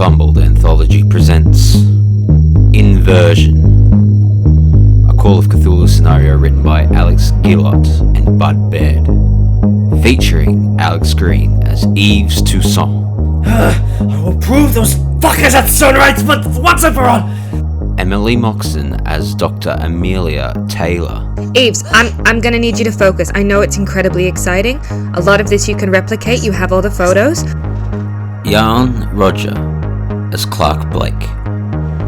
Fumbled Anthology presents Inversion, a Call of Cthulhu scenario written by Alex Guillotte and Baird, featuring Alex Green as Yves Toussaint. I will prove those fuckers at Stone Rights, but once and for all! Emily Moxon as Dr. Amelia Taylor. Yves, I'm gonna need you to focus. I know it's incredibly exciting. A lot of this you can replicate. You have all the photos. Jaln Roger as Clarke Blake.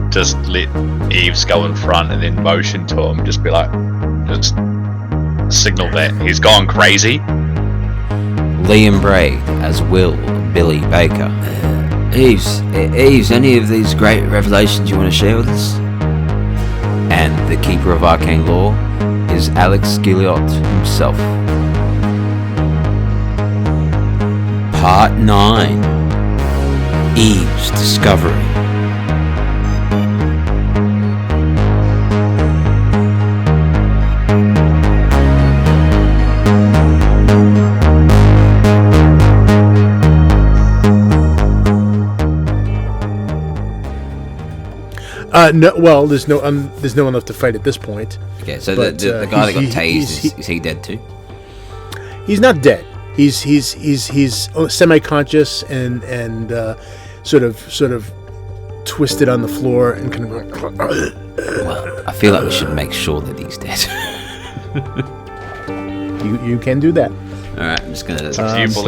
Just let Yves go in front and then motion to him. Just be like, just signal that he's gone crazy. Liam Braid as Will Billy Baker. Yves, any of these great revelations you want to share with us? And the Keeper of Arcane Lore is Alex Guillotte himself. Part 9. Yves' Discovery. No. Well, there's no one left to fight at this point. Okay, so the guy that got tased is he dead too? He's not dead. He's semi-conscious and sort of twisted on the floor and kind of going. Well, I feel like we should make sure that he's dead. You can do that. All right, I'm just gonna.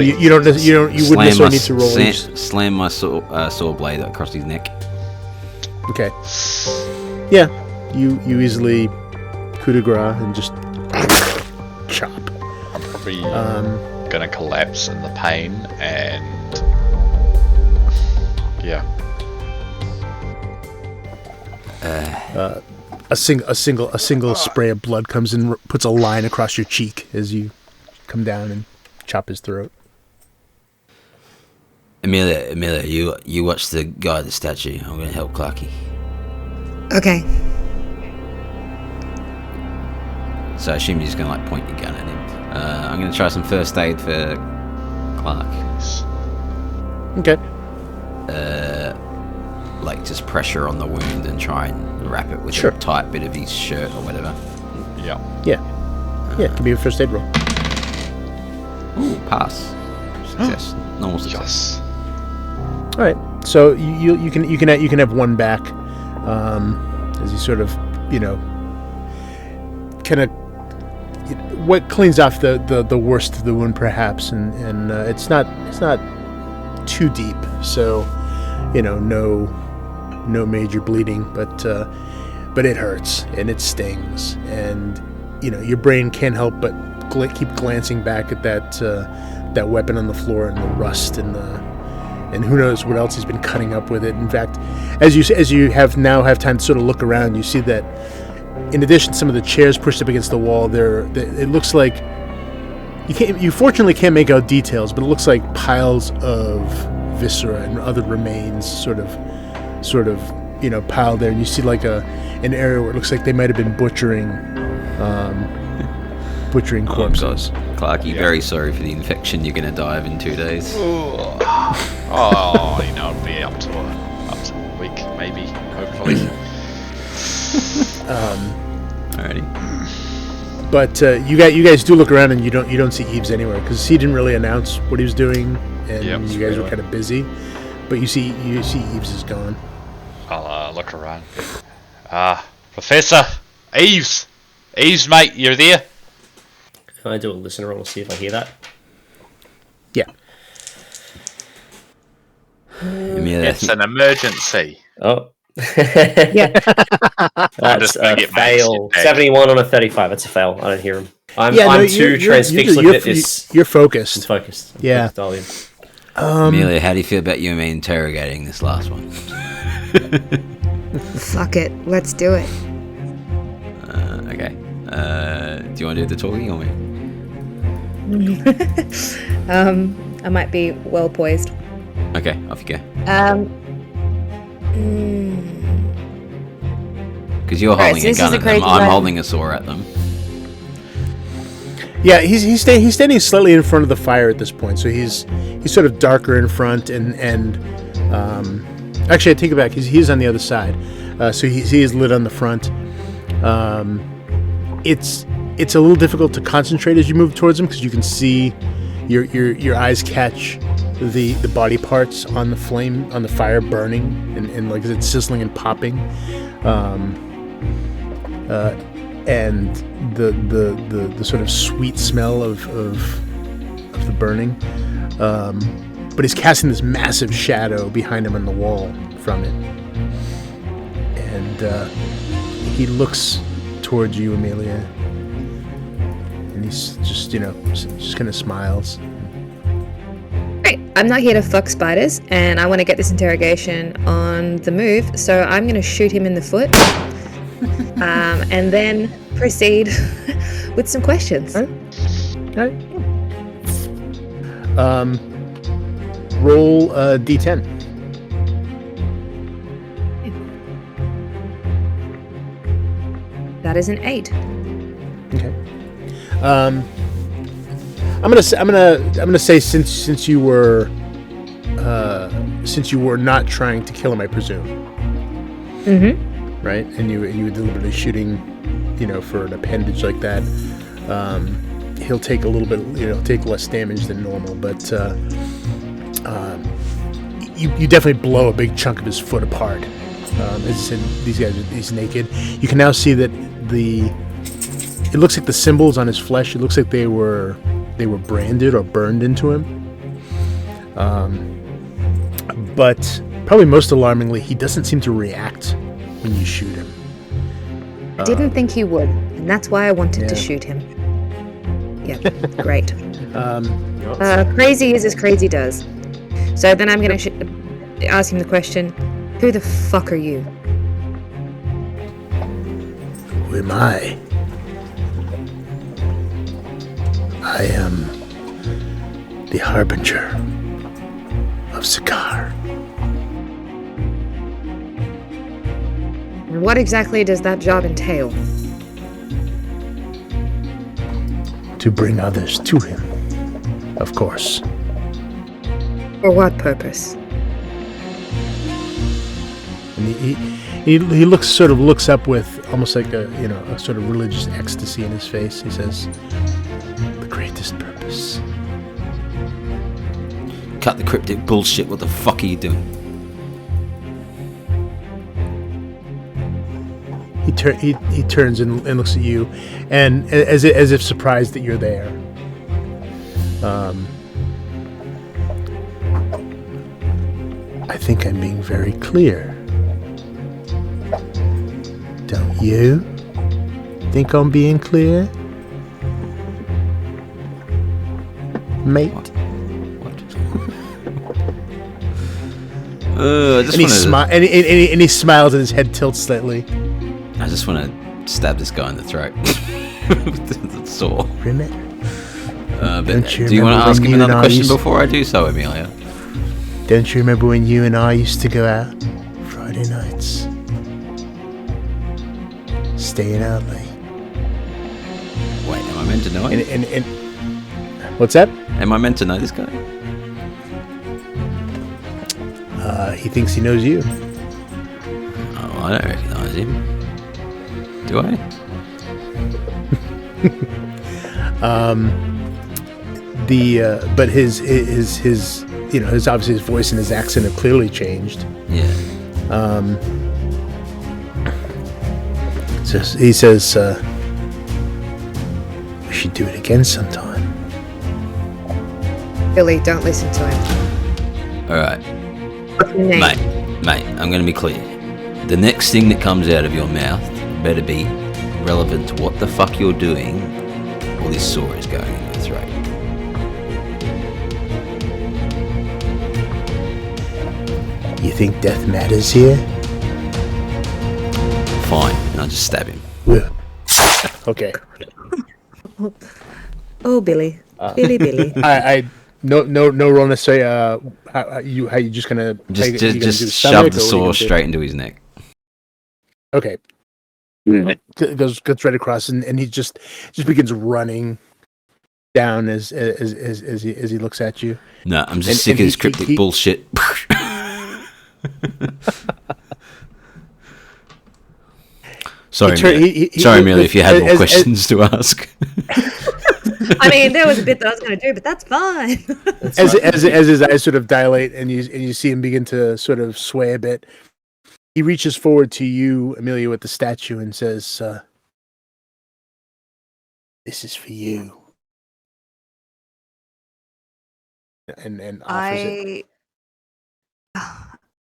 You wouldn't necessarily need to roll. Slam my saw blade across his neck. Okay. Yeah, you easily coup de grace and just chop. I'm probably gonna collapse in the pain and yeah. A single spray of blood comes and puts a line across your cheek as you come down and chop his throat. Amelia, you watch the guy at the statue. I'm going to help Clarke. Okay. So I assume you're just going to point your gun at him. I'm going to try some first aid for Clarke. Okay. Just pressure on the wound and try and wrap it with a tight bit of his shirt or whatever. Yeah. Yeah. It can be a first aid roll. Ooh, pass. Success. Normal success. Yes. All right, so you can have one back, as you sort of kind of what cleans off the worst of the wound perhaps, and it's not too deep, so no major bleeding, but it hurts and it stings, and your brain can't help but keep glancing back at that weapon on the floor and the rust and who knows what else he's been cutting up with it. In fact, as you have time to sort of look around, you see that in addition to some of the chairs pushed up against the wall, it looks like you fortunately can't make out details, but it looks like piles of viscera and other remains sort of piled there, and you see like an area where it looks like they might have been butchering corpses. Clarke, very sorry for the infection you're going to die of in 2 days. It'll be up to a week, maybe, hopefully. Alrighty. But you guys do look around and you don't see Yves anywhere because he didn't really announce what he was doing, and you guys were kind of busy. But you see Yves is gone. I'll look around. Professor Yves, mate, you're there. Can I do a listener roll to see if I hear that? Yeah. It's an emergency. Oh. Yeah. That's a fail. 71 on a 35. That's a fail. I don't hear him. I'm too transfixed looking at this. You're focused. I'm focused. Yeah. Amelia, how do you feel about you and me interrogating this last one? Fuck it. Let's do it. Okay. Do you want to do the talking or me? I might be well poised. Okay, off you go. Because you're holding a gun at them, I'm holding a saw at them. Yeah, he's standing slightly in front of the fire at this point, so he's sort of darker in front, and Actually, I take it back. He's on the other side. So he is lit on the front. It's a little difficult to concentrate as you move towards him because you can see your eyes catch the body parts on the flame, on the fire burning, and like it's sizzling and popping. And the sort of sweet smell of the burning. But he's casting this massive shadow behind him on the wall from it. And he looks towards you, Amelia. And he's just kind of smiles. Great. I'm not here to fuck spiders, and I want to get this interrogation on the move, so I'm going to shoot him in the foot. And then proceed with some questions. All right. Roll a d10. That is an 8. Okay. I'm gonna say since you were not trying to kill him, I presume. Mm-hmm. Right, and you were deliberately shooting, for an appendage like that. He'll take a little bit, take less damage than normal, but you definitely blow a big chunk of his foot apart. As I said, he's naked. You can now see that it looks like the symbols on his flesh. It looks like they were branded or burned into him. But probably most alarmingly, he doesn't seem to react when you shoot him. I didn't think he would, and that's why I wanted to shoot him. Yep, great. Crazy is as crazy does. So then I'm going to ask him the question, who the fuck are you? Who am I? I am the Harbinger of Sakar. What exactly does that job entail? To bring others to him, of course. For what purpose? And he looks up with almost like a sort of religious ecstasy in his face. He says, "The greatest purpose." Cut the cryptic bullshit. What the fuck are you doing? He turns and looks at you, and as if surprised that you're there. I think I'm being very clear. Don't you think I'm being clear, mate? What? And he smiles and his head tilts slightly. I just want to stab this guy in the throat with the saw. Remember? Do you want to ask him another question before I do so, Amelia? Don't you remember when you and I used to go out Friday nights? Staying out late. Wait, am I meant to know him? And what's that? Am I meant to know this guy? He thinks he knows you. Oh, I don't recognise him. Do I? But his obviously his voice and his accent have clearly changed. Yeah. So he says, we should do it again sometime. Billy, don't listen to him. Alright. What's your name? Mate, I'm going to be clear. The next thing that comes out of your mouth better be relevant to what the fuck you're doing, or this saw is going in your throat. You think death matters here? Fine, and I'll just stab him. Okay. Oh, Billy. Billy. I no roll necessarily. How you just gonna just shove the saw straight into his neck. Okay. Goes right across, and he just begins running down as he looks at you. No, I'm just sick of this cryptic bullshit. Sorry, Amelia, if you had more questions to ask. I mean, there was a bit that I was going to do, but that's fine. As his eyes sort of dilate and you see him begin to sort of sway a bit, he reaches forward to you, Amelia, with the statue and says, "This is for you." And offers it.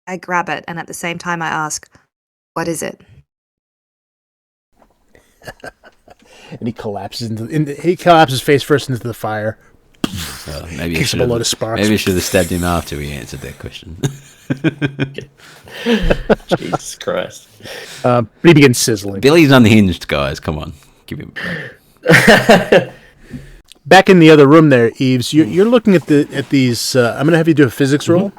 I grab it, and at the same time I ask, "What is it?" And he collapses he collapses face first into the fire. Maybe I should have stabbed him after he answered that question. Jesus Christ. But he begins sizzling. Billy's unhinged, guys. Come on. Give him a break. Back in the other room there, Yves, you're looking at these... I'm going to have you do a physics roll.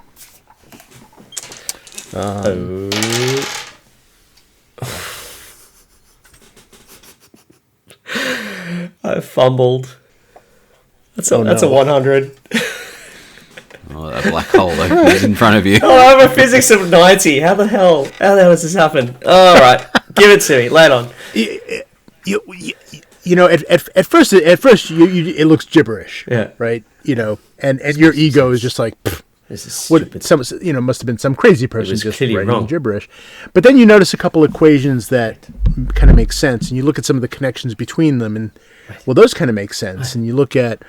I fumbled. That's a 100. Oh, that black hole is in front of you. Oh, I have a physics of 90. How the hell does this happen? All right, give it to me. Lay it on. You know, at first, it looks gibberish. Yeah. Right. You know, and your ego is just like, this is stupid. Must have been some crazy person just writing wrong. Gibberish. But then you notice a couple equations that kind of make sense, and you look at some of the connections between them, and well, those kind of make sense. And you look at,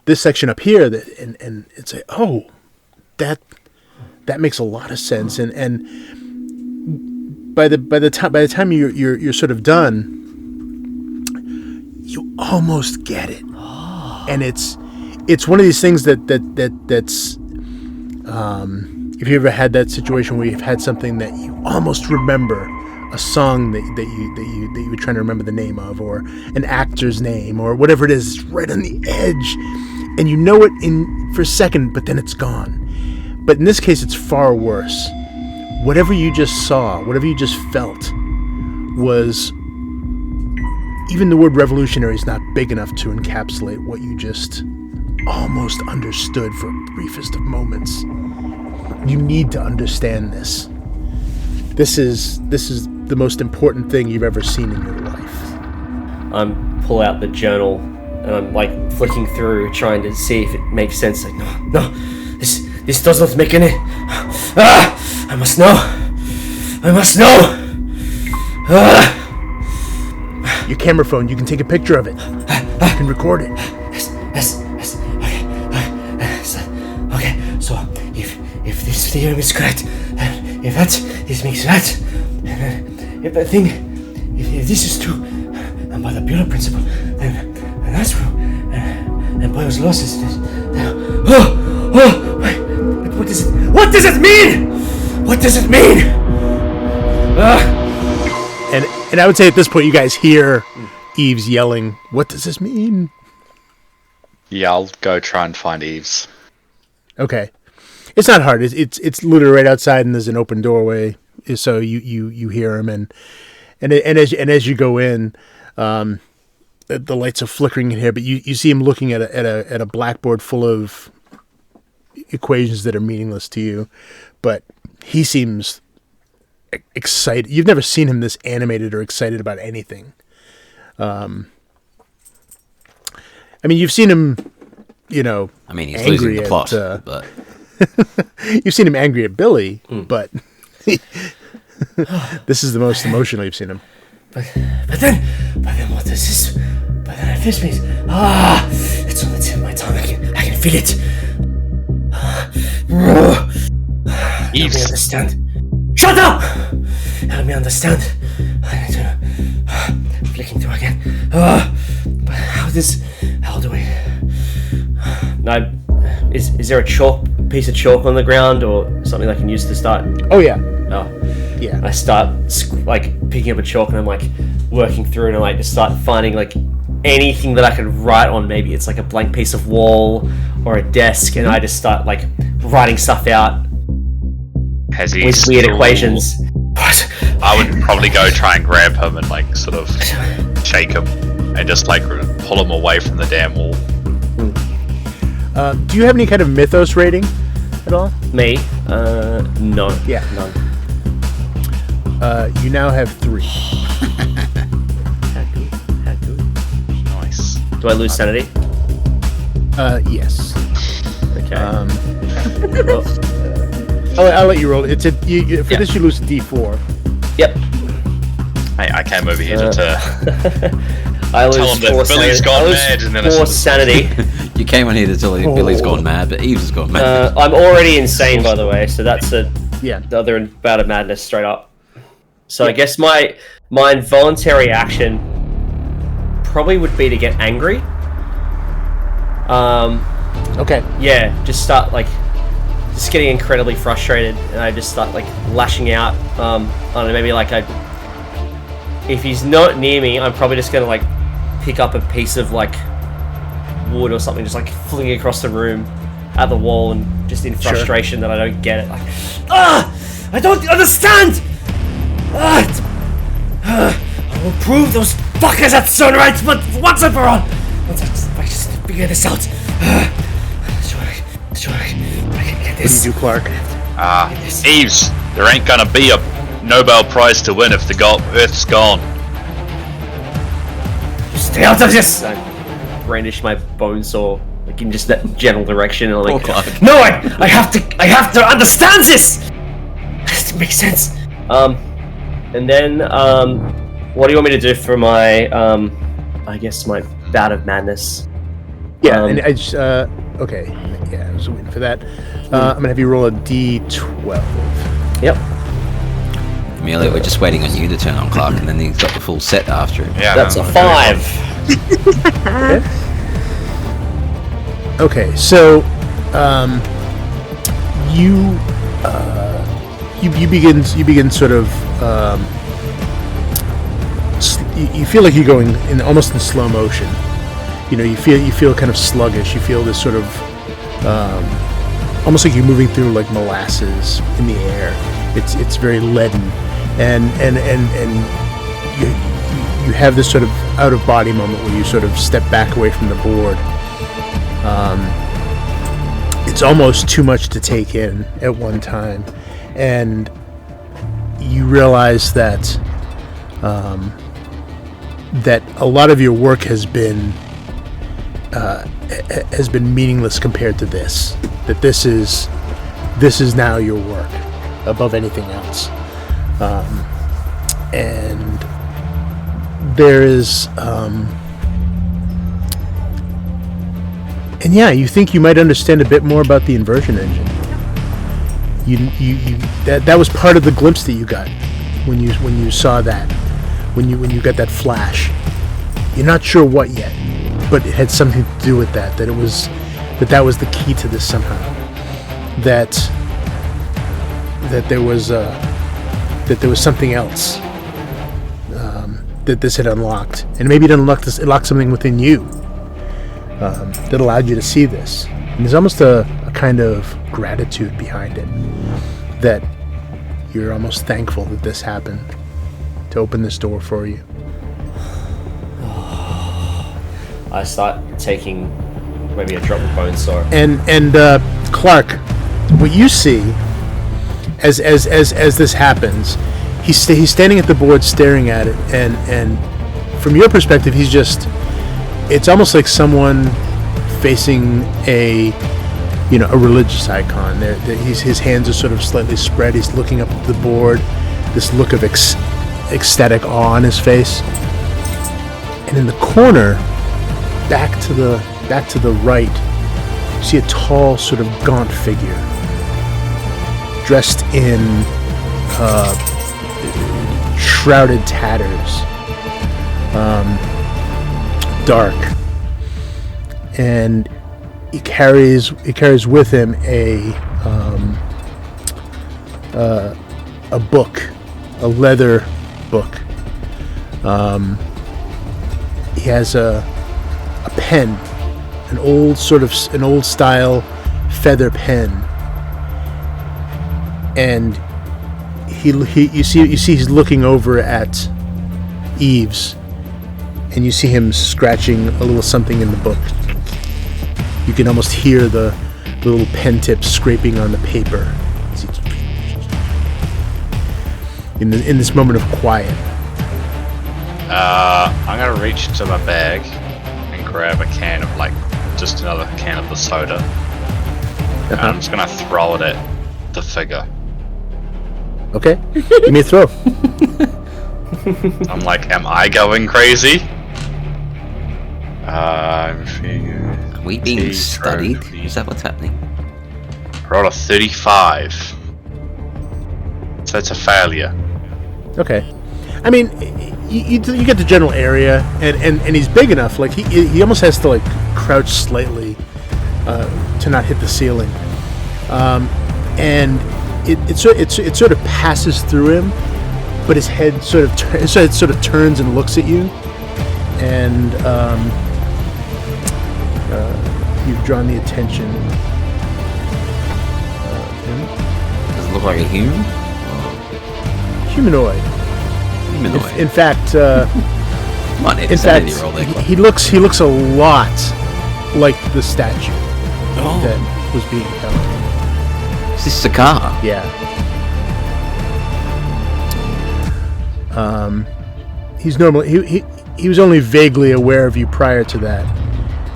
this section up here, and it's like, oh, that makes a lot of sense. And by the time you're sort of done, you almost get it, and it's one of these things that's if you ever had that situation where you've had something that you almost remember, a song that you were trying to remember the name of, or an actor's name, or whatever it is, it's right on the edge, and you know it for a second, but then it's gone. But in this case, it's far worse. Whatever you just saw, whatever you just felt, was, even the word revolutionary is not big enough to encapsulate what you just almost understood for the briefest of moments. You need to understand this. This is the most important thing you've ever seen in your life. I'm pull out the journal and I'm like flicking through, trying to see if it makes sense. Like, no, this does not make any. I must know. Your camera phone, you can take a picture of it. You can record it. Yes. Okay. So if this theorem is correct, if this makes that, if this is true, and by the Bueller principle, then that's true, and Boyle's law says this. Wait, but what does it mean? What does it mean? And I would say at this point, you guys hear Yves yelling, "What does this mean?" Yeah, I'll go try and find Yves. Okay, it's not hard. It's literally right outside, and there's an open doorway, so you hear him, and as you go in, the lights are flickering in here, but you see him looking at a blackboard full of equations that are meaningless to you, but he seems excited. You've never seen him this animated or excited about anything. I mean, you've seen him, he's angry losing the plot, but you've seen him angry at Billy, but this is the most emotional you've seen him. But then what does this? But then this means it's on the tip of my tongue. I can feel it. Help me understand. Shut up! Help me understand. I need to flicking through again. But how do we? No, is there a piece of chalk on the ground or something I can use to start? Oh yeah. Oh yeah. I start picking up a chalk and I'm like working through and I just start finding like anything that I could write on. Maybe it's like a blank piece of wall or a desk, and I just start like writing stuff out. Has he with weird equations? What? I would probably go try and grab him and like sort of shake him and just like pull him away from the damn wall. Do you have any kind of mythos rating at all? Me? No. Yeah. None. You now have 3. How good. Nice. Do I lose sanity? Yes. Okay. I'll let you roll. It's this you lose a D4. Yep. Hey, I came over here to I lose tell him that 4 Billy's sanity. gone I lose mad, and then 4 sanity. You came on here to tell him Billy's gone mad, but Yves has gone mad. I'm already insane, by the way, so that's the other bout of madness straight up. So I guess my involuntary action probably would be to get angry. Okay. Yeah, just getting incredibly frustrated, and I just start lashing out. I don't know, maybe if he's not near me, I'm probably just gonna pick up a piece of wood or something, just fling it across the room at the wall, and just in frustration that I don't get it. I don't understand. I will prove those fuckers at sunrise, but once and for all, once I just figure this out. Sure, I can get this. What do you do, Clarke? Yves, there ain't gonna be a Nobel Prize to win if the Earth's gone. Stay out of this! I brandish my bone saw, in just that general direction, and no, I have to understand this! It makes sense. And then, what do you want me to do for my, I guess my bout of madness? Yeah, and I just, okay. Yeah, I was waiting for that. I'm gonna have you roll a D12. Yep. Amelia, we're just waiting on you to turn on Clarke, and then he's got the full set after him. Yeah, that's a 5. Okay, so you begin sort of you feel like you're going almost in slow motion. You feel kind of sluggish. You feel this sort of almost like you're moving through molasses in the air. It's very leaden, and you have this sort of out of body moment where you sort of step back away from the board. It's almost too much to take in at one time, and you realize that that a lot of your work has been meaningless compared to this. That this is now your work above anything else, and there is and yeah, you think you might understand a bit more about the inversion engine. That was part of the glimpse that you got when you saw that, when you got that flash. You're not sure what yet, but it had something to do with that was the key to this somehow. That there was something else that this had unlocked, and maybe it unlocked something within you that allowed you to see this. And there's almost a kind of gratitude behind it, that you're almost thankful that this happened to open this door for you. I start taking maybe a drop of bone saw. And Clarke, what you see as this happens, he's standing at the board staring at it, and from your perspective, it's almost like someone facing a religious icon. His hands are sort of slightly spread. He's looking up at the board, this look of ecstatic awe on his face. And in the corner, back to the right, you see a tall, sort of gaunt figure, dressed in shrouded tatters, dark, and he carries with him a book, a leather book. He has a pen, an old style feather pen, and you see he's looking over at Yves, and you see him scratching a little something in the book. You can almost hear the little pen tips scraping on the paper as in this moment of quiet. I'm gonna reach into my bag and grab a can of just another can of the soda. And I'm just gonna throw it at the figure. Okay, give me a throw. I'm like, am I going crazy? Are we being studied? Is that what's happening? Rolled a 35. So that's a failure. Okay, I mean, you get the general area, and he's big enough. Like he almost has to crouch slightly to not hit the ceiling, and it sort of passes through him, but his head sort of turns and looks at you, and you've drawn the attention of him. Does it look like a human? Humanoid. In fact, Come on, he looks a lot like the statue that was being held. Is this Sakar? Yeah. He's normally he was only vaguely aware of you prior to that,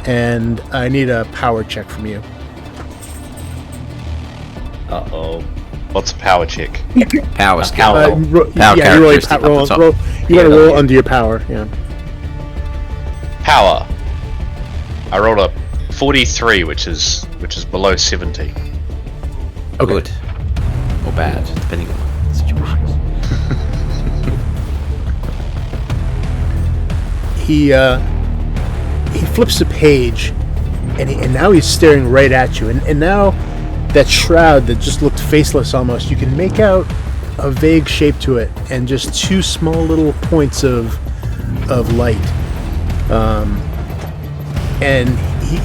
and I need a power check from you. Uh-oh. What's a power check? Power skill. Power characteristic roll, up the top. you got to roll under your power. Yeah. Power. I rolled a 43, which is below 70. Okay. Good. Or bad, depending on the situation. He flips the page, and now he's staring right at you, and now that shroud that just looked faceless almost, you can make out a vague shape to it, and just two small little points of light. And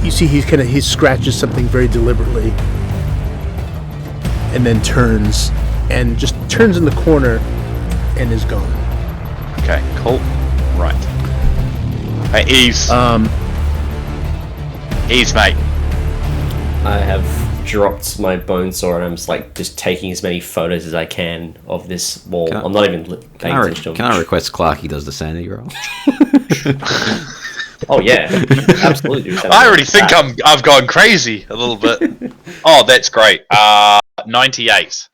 you see he scratches something very deliberately, and then turns in the corner and is gone. Okay, cool. Right. Hey, Yves. Yves, mate. I have dropped my bone saw and I'm just taking as many photos as I can of this wall. I'm not even paying attention to Can I request Clarke does the sanity roll? Oh yeah, absolutely. I already think I've gone crazy a little bit. Oh, that's great. 98.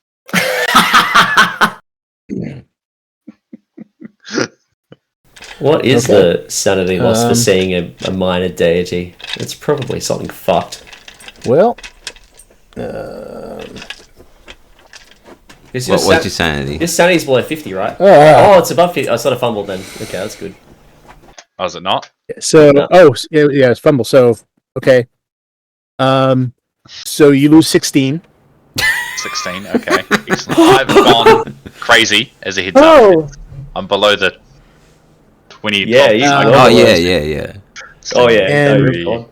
What is the sanity loss for seeing a minor deity? It's probably something fucked. Well, What's your sanity? This sanity's below 50, right? Oh, it's above 50. I sort of fumbled then. Okay, that's good. Oh, is it not? so yeah, it's fumble. So okay, so you lose 16. 16, okay. Excellent. I've gone crazy as a heads up. I'm below the 20. Yeah, top. you- Oh yeah. Oh yeah.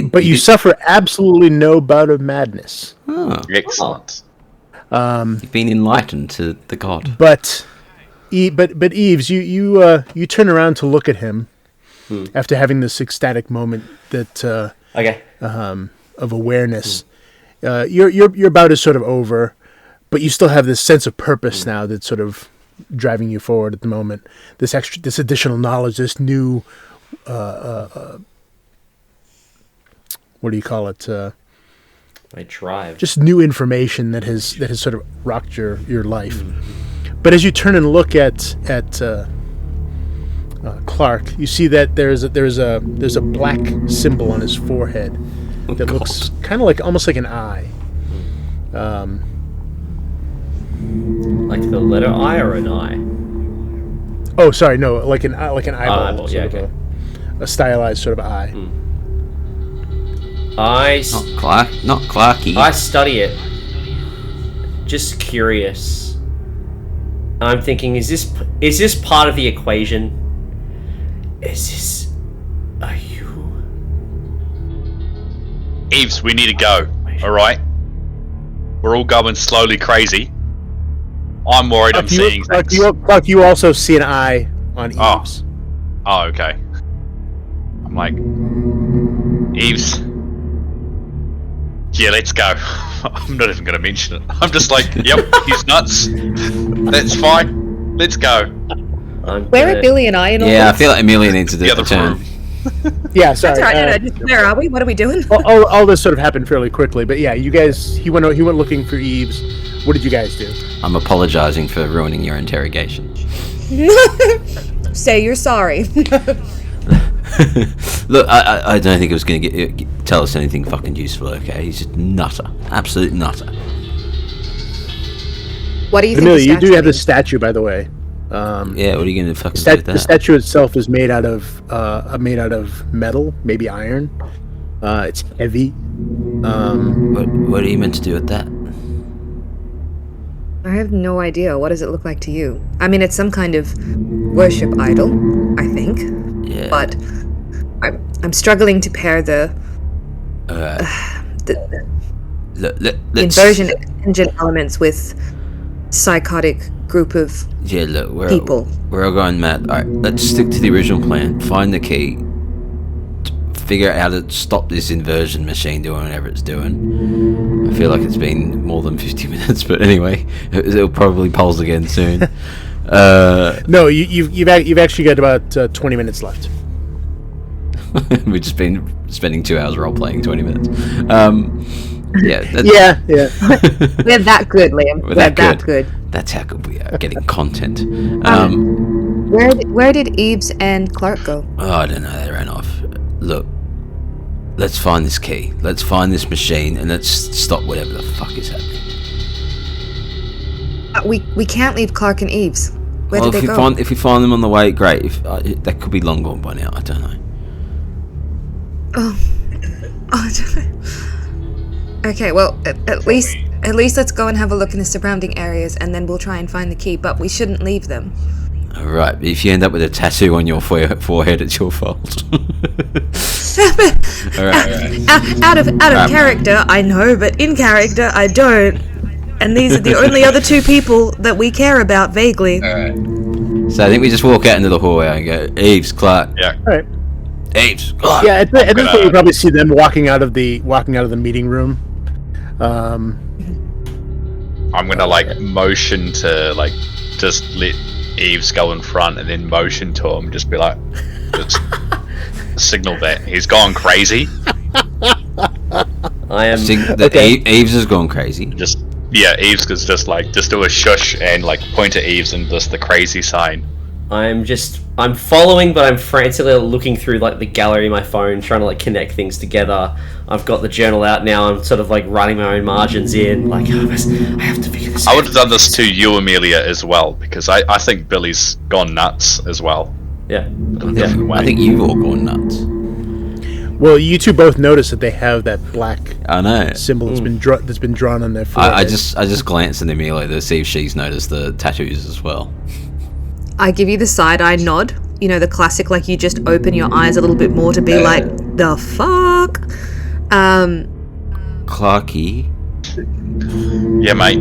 But you suffer absolutely no bout of madness. Oh, Excellent. you've been enlightened to the god. But Yves, you turn around to look at him after having this ecstatic moment that Okay. of awareness. Your bout is sort of over, but you still have this sense of purpose now that's sort of driving you forward at the moment. This additional knowledge, this new what do you call it? My drive. Just new information that has sort of rocked your life. But as you turn and look at Clarke, you see that there's a black symbol on his forehead that looks kind of almost like an eye. Like the letter I or an I? Oh, sorry, no, like an eyeball. Eyeball, sort yeah, of okay. a stylized sort of eye. Not Clarke. I study it. Just curious. I'm thinking, is this part of the equation? Are you? Yves, we need to go. Alright? We're all going slowly crazy. I'm worried I'm seeing things. Clarke, you also see an eye on Yves. Oh, okay. I'm like, Yves, Yeah, let's go. I'm not even going to mention it. I'm just like, yep, he's nuts. That's fine. Let's go. Where are Billy and I in all Yeah, I this? feel like Amelia needs to do The the other turn. room. Yeah, sorry. That's all right. No, where are we? What are we doing? All this sort of happened fairly quickly, but yeah, you guys. He went looking for Yves. What did you guys do? I'm apologising for ruining your interrogation. Say you're sorry. Look, I don't think it was going to tell us anything fucking useful, okay? He's just nutter. Absolute nutter. What do you think? Amelia, the you do statue have this means? statue, by the way. Yeah, what are you going to fucking do with The that? statue itself is made out of metal, maybe iron. It's heavy. What are you meant to do with that? I have no idea. What does it look like to you? I mean, it's some kind of worship idol, I think. Yeah. But I'm struggling to pair the Let's, inversion engine elements with psychotic group of Yeah, look, people. We're all going mad. Alright, let's stick to the original plan. Find the key. Figure out how to stop this inversion machine doing whatever it's doing. I feel like it's been more than 50 minutes, but anyway, it'll probably pulse again soon. No, you've actually got about 20 minutes left. We've just been spending 2 hours role playing 20 minutes. Yeah. Yeah. We're that good, Liam. We're that good. That's how good we are getting content. Where did Yves and Clarke go? Oh, I don't know. They ran off. Look, let's find this key. Let's find this machine, and let's stop whatever the fuck is happening. We can't leave Clarke and Yves. Where did they go? If we find them on the way, great. If that could be long gone by now. I don't know. Okay, well, at least let's go and have a look in the surrounding areas, and then we'll try and find the key. But we shouldn't leave them. All right. If you end up with a tattoo on your forehead, it's your fault. All right. Out of character, I know, but in character, I don't. And these are the only other two people that we care about vaguely. All right. So I think we just walk out into the hallway and go, Yves, Clarke. Yeah. All right. Yves, Clarke. Yeah, at this point you probably see them walking out of the meeting room. I'm gonna motion to just let Yves go in front and then motion to him, just be like, just signal that he's gone crazy. I am. Yves has gone crazy. Yves is just do a shush and point at Yves and just the crazy sign. I'm following, but I'm frantically looking through the gallery of my phone, trying to connect things together. I've got the journal out now. I'm sort of running my own margins in. I have to figure this out. I would have done this to you, Amelia, as well, because I think Billy's gone nuts as well. Yeah. I think you've all gone nuts. Well, you two both notice that they have that black symbol that's been drawn on their forehead. I just glance at Amelia to see if she's noticed the tattoos as well. I give you the side-eye nod. You know, the classic, you just open your eyes a little bit more to be the fuck? Clarke? Yeah, mate.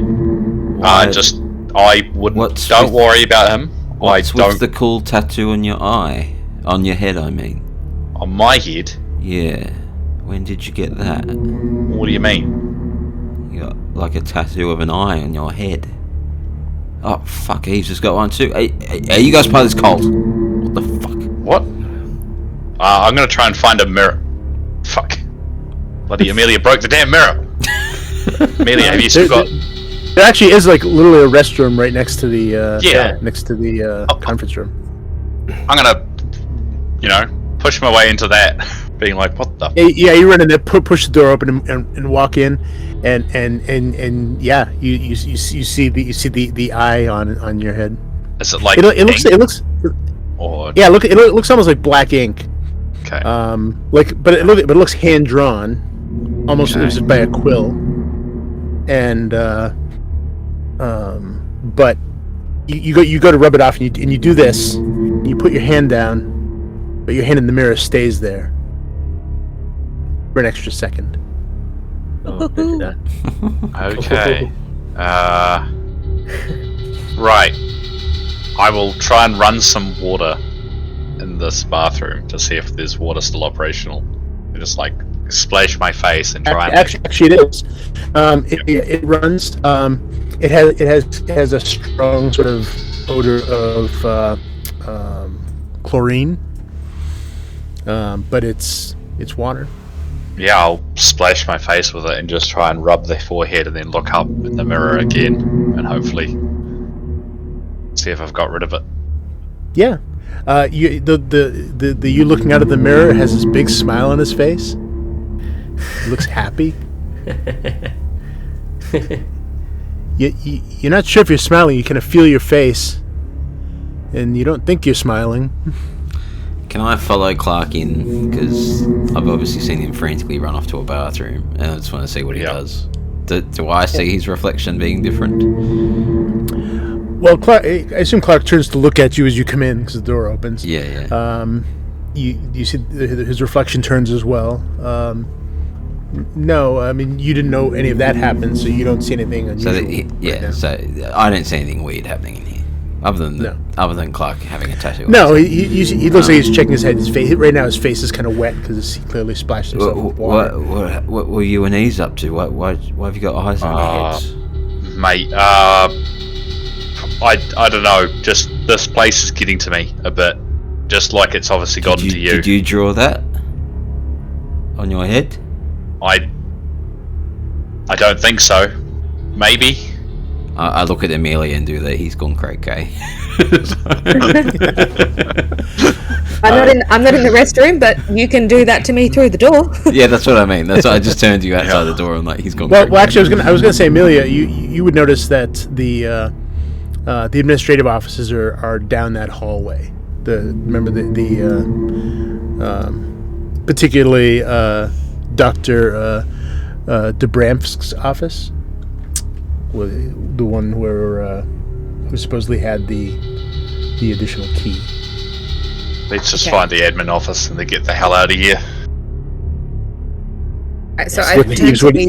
Don't worry about him. What's the cool tattoo on your eye? On your head, I mean. On my head? Yeah. When did you get that? What do you mean? You got a tattoo of an eye on your head. Oh, fuck, Yves has got one too. Hey, are you guys part of this cult? What the fuck? What? I'm gonna try and find a mirror. Fuck. Bloody Amelia broke the damn mirror. Amelia, have you still got... There actually is literally a restroom right next to the conference room. I'm gonna, push my way into that, being like, what the... Yeah, you run in there, push the door open and walk in, and yeah, you see the eye on your head. Is it it looks or... Yeah, it looks almost like black ink. Okay. But it looks hand drawn, almost as by a quill, and but you go to rub it off and you do this, and you put your hand down, but your hand in the mirror stays there for an extra second. Oh, don't do that. Okay. Right. I will try and run some water in this bathroom to see if there's water still operational. Just splash my face and try and Actually, it is. It runs. It has a strong sort of odor of chlorine, but it's water. Yeah, I'll splash my face with it and just try and rub the forehead and then look up in the mirror again and hopefully see if I've got rid of it. Yeah. You looking out of the mirror has this big smile on his face. He looks happy. You're not sure if you're smiling. You kind of feel your face, and you don't think you're smiling. Can I follow Clarke in? Because I've obviously seen him frantically run off to a bathroom, and I just want to see what he does. Do I see his reflection being different? Well, Clarke, I assume Clarke turns to look at you as you come in because the door opens. Yeah. You see his reflection turns as well. No, I mean you didn't know any of that happened, so you don't see anything unusual. So I don't see anything weird happening in here, other than Clarke having a tattoo. No, he looks like he's checking his head. His face right now, his face is kind of wet because he clearly splashed himself with water. What were you and Yves up to? Why have you got eyes on your heads, mate? I don't know. Just this place is getting to me a bit. Just like it's obviously gotten to you. Did you draw that on your head? I don't think so. Maybe. I look at Amelia and do that. He's gone cray-cray. I'm not in the restroom, but you can do that to me through the door. Yeah, that's what I mean. That's why I just turned you outside the door and like he's gone. Well, actually, I was gonna say, Amelia, you would notice that the administrative offices are down that hallway. Particularly Dr. DeBramsk's office, the one where who supposedly had the additional key. Let's just find the admin office and then get the hell out of here. So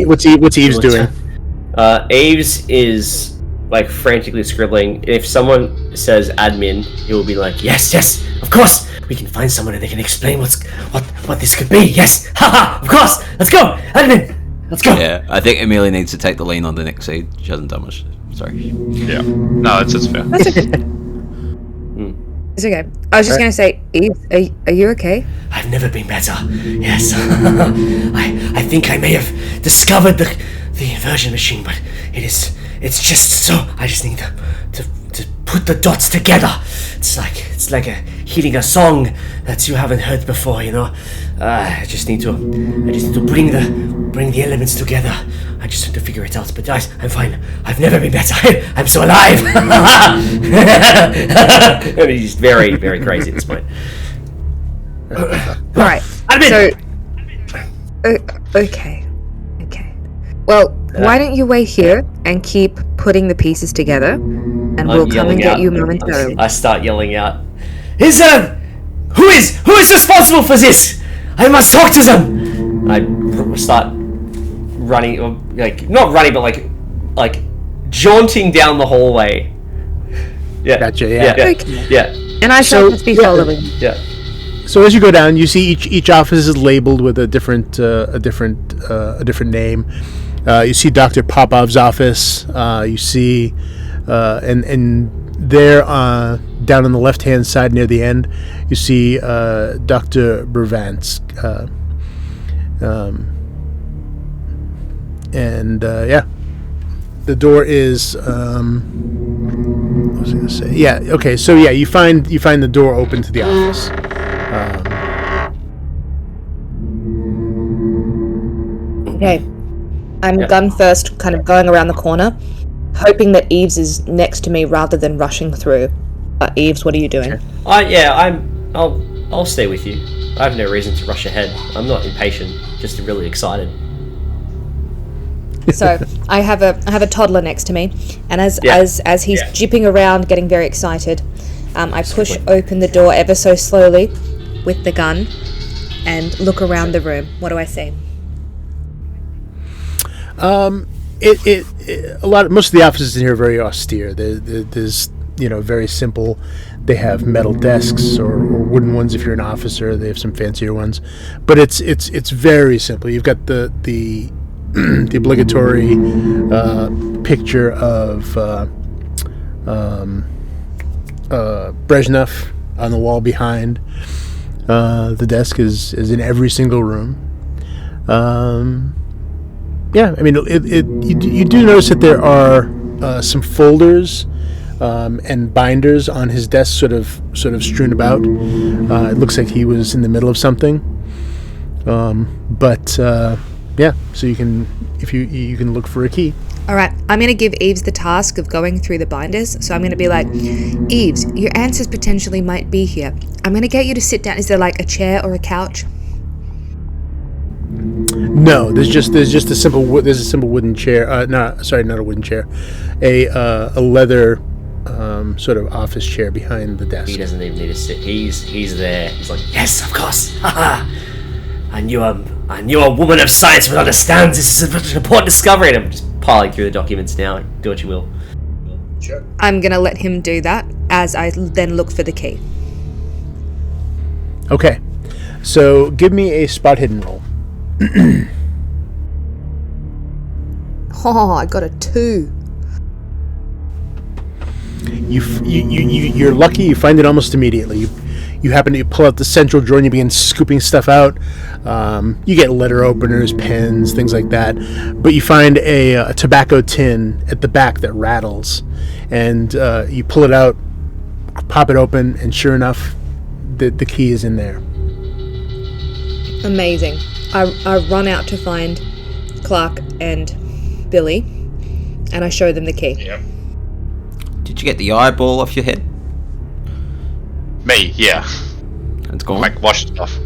what's Yves doing? Yves is like frantically scribbling. If someone says admin, he will be like, yes, of course, we can find someone and they can explain what this could be. Yes, haha, of course, let's go, admin, let's go. Yeah, I think Amelia needs to take the lean on the next seed. She hasn't done much. Sorry. Yeah, no, that's fair. That's okay. It's okay. I was just going to say, Yves, are you okay? I've never been better. Yes. I think I may have discovered the inversion machine, but it's just so I just need to put the dots together. It's like hearing a song that you haven't heard before, you know. I just need to bring the elements together. I just need to figure it out. But guys, I'm fine. I've never been better. I'm so alive. I mean, he's very, very crazy at this point. All right. So, okay. Well, why don't you wait here and keep putting the pieces together, and we'll come and get you momentarily. I start yelling out. Who is responsible for this? I must talk to them. I start running, or not running, but like jaunting down the hallway. Yeah. Gotcha. Yeah. Okay. Yeah. And I shall be following. Yeah. So as you go down, you see each office is labeled with a different name. You see Dr. Popov's office. You see, and there down on the left-hand side near the end, you see Dr. Brevant's. The door is. What was I going to say? Yeah. Okay. So yeah, you find the door open to the office. Okay. I'm gun first, kind of going around the corner, hoping that Yves is next to me rather than rushing through. Yves, what are you doing? I'll stay with you. I have no reason to rush ahead. I'm not impatient, just really excited. So I have a toddler next to me, and as he's jipping around, getting very excited, I push open the door ever so slowly with the gun and look around the room. What do I see? Most of the offices in here are very austere. There's very simple. They have metal desks or wooden ones if you're an officer. They have some fancier ones, but it's very simple. You've got the the obligatory picture of Brezhnev on the wall behind. The desk is in every single room. Yeah, I mean, you do notice that there are some folders and binders on his desk, sort of strewn about. It looks like he was in the middle of something. Yeah, so you can look for a key. All right, I'm going to give Yves the task of going through the binders. So I'm going to be like, Yves, your answers potentially might be here. I'm going to get you to sit down. Is there like a chair or a couch? No, there's just a simple wooden chair. Not a wooden chair. A leather sort of office chair behind the desk. He doesn't even need to sit. He's there. He's like, yes, of course. I knew a woman of science would understand. This is such an important discovery. And I'm just piling through the documents now. Do what you will. Sure. I'm going to let him do that as I then look for the key. Okay, so give me a spot hidden roll. Oh, I got a 2. You're lucky. You find it almost immediately. You happen to pull out the central drawer and you begin scooping stuff out. You get letter openers, pens, things like that. But you find a tobacco tin at the back that rattles, and you pull it out, pop it open, and sure enough, the key is in there. Amazing. I run out to find Clarke and Billy, and I show them the key. Yep. Did you get the eyeball off your head? Me, yeah. It's gone. Like, wash it off.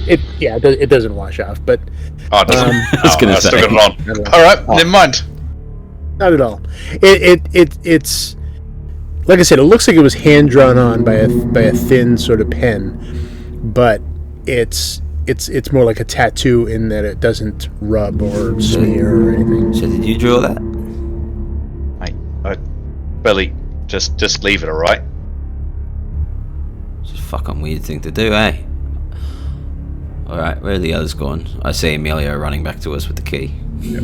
It doesn't wash off, but Oh, it doesn't. I was gonna say. Still got it on. All right, never mind. not at all. It's like I said, it looks like it was hand drawn on by a thin sort of pen, but it's more like a tattoo in that it doesn't rub or smear or anything. So did you draw that? Billy, just leave it, all right? It's a fucking weird thing to do, eh? Alright, where are the others gone? I see Amelia running back to us with the key. Yep.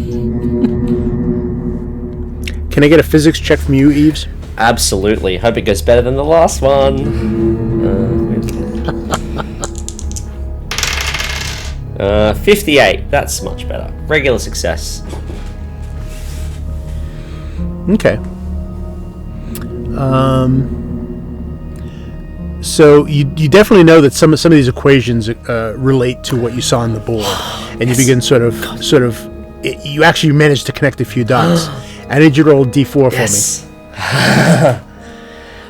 Can I get a physics check from you, Yves? Absolutely. Hope it goes better than the last one. 58. That's much better. Regular success. Okay. So you definitely know that some of these equations relate to what you saw on the board, and you begin sort of. You actually managed to connect a few dots. I need you to roll D4 for me.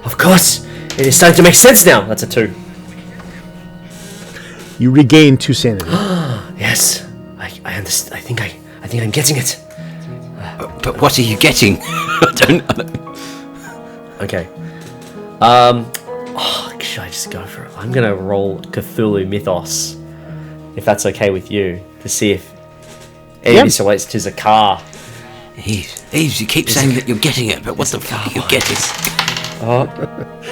Of course, it is starting to make sense now. That's a 2. You regain 2 sanity. Yes, I understand. I think I'm getting it. But what are you getting? I don't. Okay. Should I just go for it? I'm gonna roll Cthulhu Mythos, if that's okay with you, to see if any of this relates to Zakar. Yves, you keep saying that you're getting it, but what the fuck are you getting? Oh,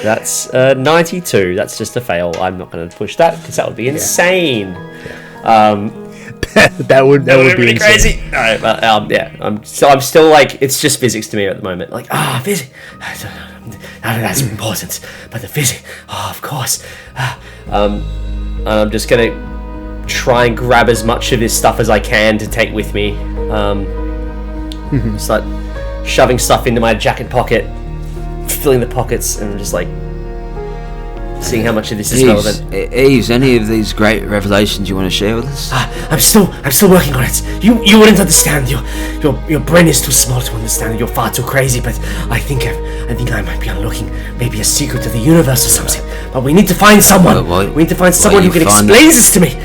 that's 92. That's just a fail. I'm not going to push that because that would be insane. Yeah. that would be really crazy. No, but yeah, I'm still like, it's just physics to me at the moment. Like, physics. None of that's important, but the physics. Oh, of course. I'm just gonna try and grab as much of this stuff as I can to take with me. Just like shoving stuff into my jacket pocket, filling the pockets, and just like seeing how much of this is relevant. Yves, any of these great revelations you want to share with us? I'm still working on it. You wouldn't understand. Your brain is too small to understand. You're far too crazy. But I think I might be unlocking maybe a secret of the universe or something. But we need to find someone. We need to find someone who can explain this to me.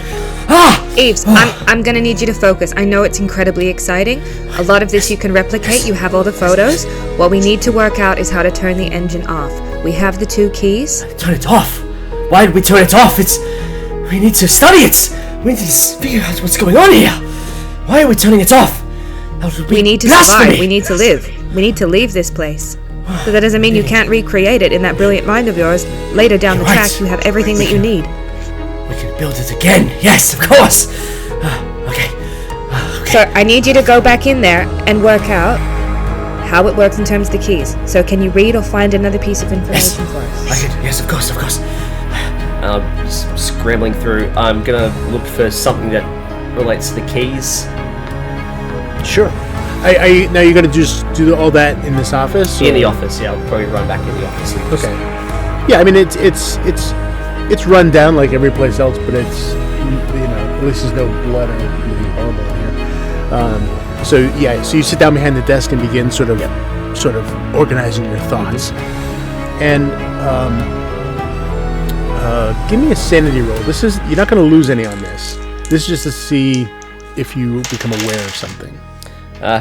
Yves, I'm gonna need you to focus. I know it's incredibly exciting. A lot of this you can replicate. You have all the photos. What we need to work out is how to turn the engine off. We have the 2 keys. Turn it off? Why did we turn it off? We need to study it. We need to figure out what's going on here. Why are we turning it off? We need to survive. We need to live. We need to leave this place. But that doesn't mean you can't recreate it in that brilliant mind of yours. Later down the Right. track, you have everything that you need. We can build it again. Yes, of course. Okay. So I need you to go back in there and work out how it works in terms of the keys. So can you read or find another piece of information for us? I can. Yes, of course. Scrambling through, I'm gonna look for something that relates to the keys. Sure. Now you're gonna just do all that in this office? In the office, yeah. I'll probably run back in the office. Okay. Yeah, I mean it's run down like every place else, but it's at least there's no blood or anything horrible in here. So you sit down behind the desk and begin sort of organizing your thoughts. And give me a sanity roll. You're not going to lose any on this. This is just to see if you become aware of something.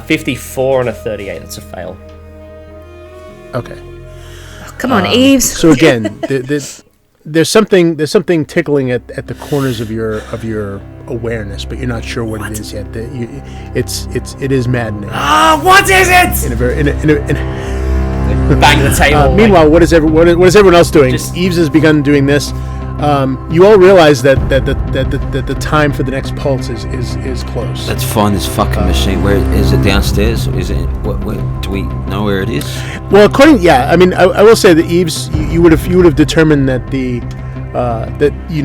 54 and a 38. That's a fail. Okay. Oh, come on, Yves. So again, there's something tickling at the corners of your awareness, but you're not sure what it is yet. It is maddening. What is it? Bang the table. Meanwhile, what is everyone else doing? Yves has begun doing this. You all realize that the time for the next pulse is close. Let's find this fucking machine. Where is it? Downstairs? Is it? Where, do we know where it is? Well, I will say that Yves, you would have determined that you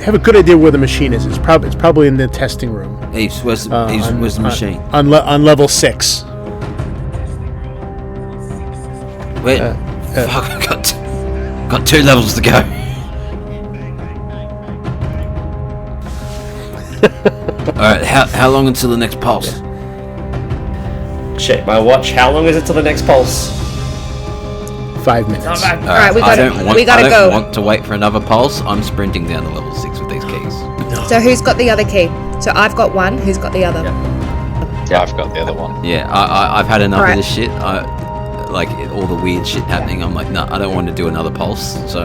have a good idea where the machine is. It's probably in the testing room. Yves, where's the machine? On level 6. Wait, fuck! I got 2 levels to go. Alright, how long until the next pulse? Check my watch. How long is it till the next pulse? 5 minutes. Alright, we I gotta go. don't want to wait for another pulse. I'm sprinting down to level 6 with these keys. So who's got the other key? So I've got one. Who's got the other? Yeah, I've got the other one. Yeah, I've had enough Alright. of this shit. Like all the weird shit happening. I'm like, no, I don't want to do another pulse. So,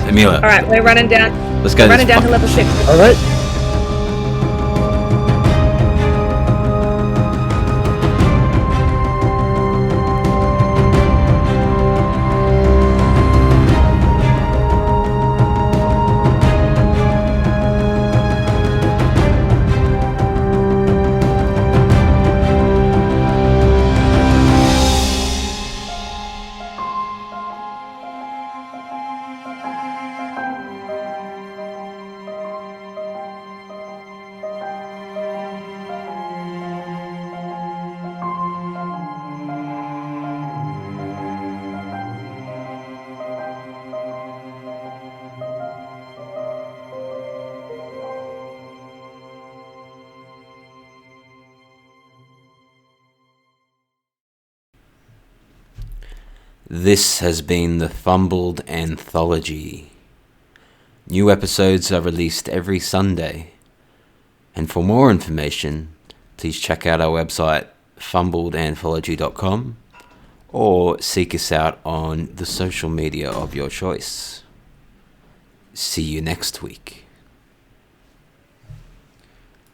Amelia. Alright, we're running down. Let's go. Running down to level 6. All right. This has been the Fumbled Anthology. New episodes are released every Sunday. And for more information, please check out our website, fumbledanthology.com, or seek us out on the social media of your choice. See you next week.